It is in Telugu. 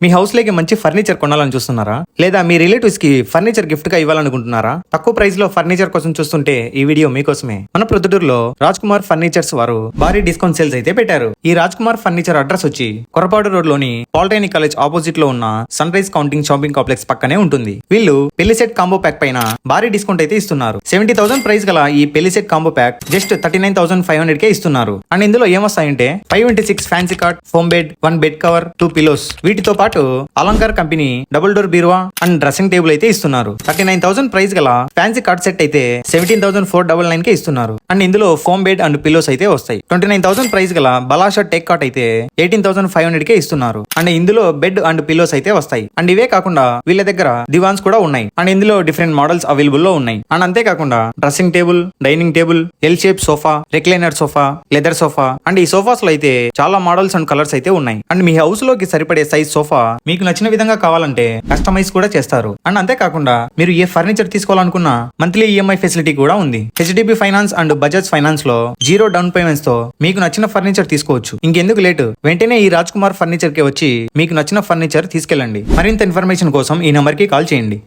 మీ హౌస్ లోకి మంచి ఫర్నిచర్ కొనాలని చూస్తున్నారా? లేదా మీ రిలేటివ్స్ కి ఫర్నిచర్ గిఫ్ట్ గా ఇవ్వాలనుకుంటున్నారా? తక్కువ ప్రైస్ లో ఫర్నిచర్ కోసం చూస్తుంటే ఈ వీడియో మీకోసమే. మన ప్రొద్దుటూరులో రాజ్ కుమార్ ఫర్నిచర్స్ వారు భారీ డిస్కౌంట్ సేల్స్ అయితే పెట్టారు. ఈ రాజ్ కుమార్ ఫర్నిచర్ అడ్రస్ వచ్చి కొరపాడు రోడ్ లోని పాలిటెక్నిక్ కాలేజ్ ఆపోజిట్ లో ఉన్న sunrise counting shopping complex పక్కనే ఉంటుంది. వీళ్ళు పెళ్లి సెట్ కాంబో ప్యాక్ పైన భారీ డిస్కౌంట్ అయితే ఇస్తున్నారు. 70,000 ప్రైస్ గల ఈ పెళ్లి సెట్ కాంబో ప్యాక్ జస్ట్ 39,500 కే ఇస్తున్నారు. అండ్ ఇందులో ఏమొస్తాయంటే 5x6 fancy cart, foam bed, 1 bed cover, 2 pillows, వీటితో పాటు అలంకార్ కంపెనీ డబుల్ డోర్ బీరువా అండ్ డ్రెస్సింగ్ టేబుల్ అయితే ఇస్తున్నారు. 39,000 ప్రైస్ గల ఫ్యాన్సీ కార్డ్ సెట్ అయితే 17,499 కే ఇస్తున్నారు. అండ్ ఇందులో ఫోమ్ బెడ్ అండ్ పిలోస్ అయితే వస్తాయి. 29,000 ప్రైస్ గల బలాషా టెక్ కాట్ అయితే 18,500 కే ఇస్తున్నారు. అండ్ ఇందులో బెడ్ అండ్ పిలోస్ అయితే వస్తాయి. అండ్ ఇవే కాకుండా వీళ్ళ దగ్గర దివాన్స్ కూడా ఉన్నాయి. అండ్ ఇందులో డిఫరెంట్ మోడల్స్ అవైలబుల్ లో ఉన్నాయి. అండ్ అంతేకాకుండా dressing table, dining table, L shape sofa, recliner sofa, leather sofa and ఈ సోఫాస్ లో అయితే చాలా మోడల్స్ అండ్ కలర్స్ అయితే ఉన్నాయి. అండ్ మీ హౌస్ లోకి సరిపడే సైజ్ సోఫా మీకు నచ్చిన విధంగా కావాలంటే కస్టమైజ్ కూడా చేస్తారు. అండ్ అంతేకాకుండా మీరు ఏ ఫర్నిచర్ తీసుకోవాలనుకున్నా మంత్లీ ఈఎంఐ ఫెసిలిటీ కూడా ఉంది. HDB finance and Bajaj finance లో 0 డౌన్ పేమెంట్స్ తో మీకు నచ్చిన ఫర్నిచర్ తీసుకోవచ్చు. ఇంకెందుకు లేటు, వెంటనే ఈ రాజ్ కుమార్ ఫర్నిచర్ కి వచ్చి మీకు నచ్చిన ఫర్నిచర్ తీసుకెళ్ళండి. మరింత ఇన్ఫర్మేషన్ కోసం ఈ నెంబర్ కి కాల్ చేయండి.